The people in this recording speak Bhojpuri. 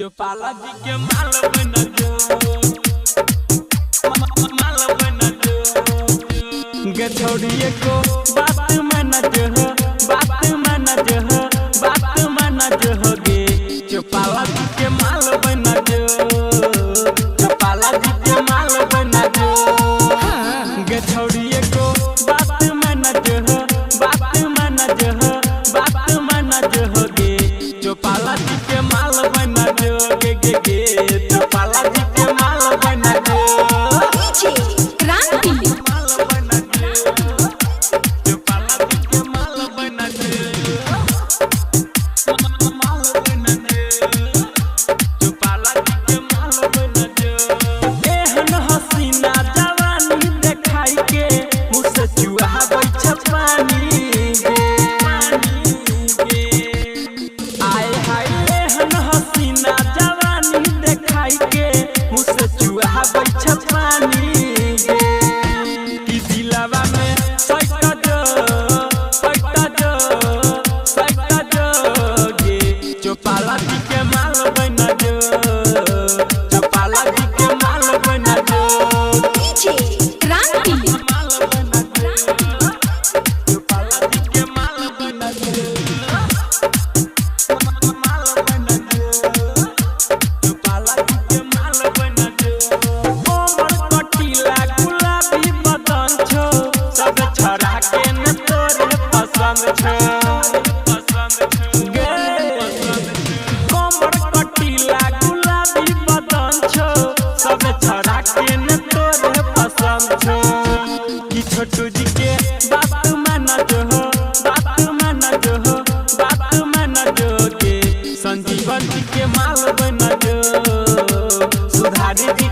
चौपाला जी के माल बन जो, माल बन जो। गठौड़िए को बात मन जो, बात मन जो, बात मन जो गे। चौपाला जी के माल बन जो, चौपाला जी के माल बन जो। गठौड़िए को बात मन जो, बात मन जो, बात मन जो गे। चौपाला जी के माल बन जो गे। चौपाला जी के माल बन जो। क्रांति चौपाला जी के माल बन जो, माल बन जो। चौपाला जी के माल बन जो। एहन हसीना जवानी देखाई के मुँह से चुहाबै छै पानी गे, पानी गे। आय हाय एहन हसीना जवानी देखाई के मुँह से चुहाबै छै पानी गे। कि दिलवा में सैट जो, सैट जो, सैट जो गे। चौपाला जी के माल बन जो, चौपाला जी के माल बन जो। क्रांति माल बन जो, चौपाला जी के माल बन जो। माल बन जो, चौपाला जी के माल बन जो। कोमल कटीला गुलाबी बदन छो, सब छड़ा के न तोरे पसंद छो, पसंद छो गे। कोमल कटीला गुलाबी बदन छो, सब छड़ा के न तोरे पसंद छो। कि छोटू जी के बात मन जो, बात मन जो, बात मन जो गे। संजीवन जी के माल बन जो, सुधारी जी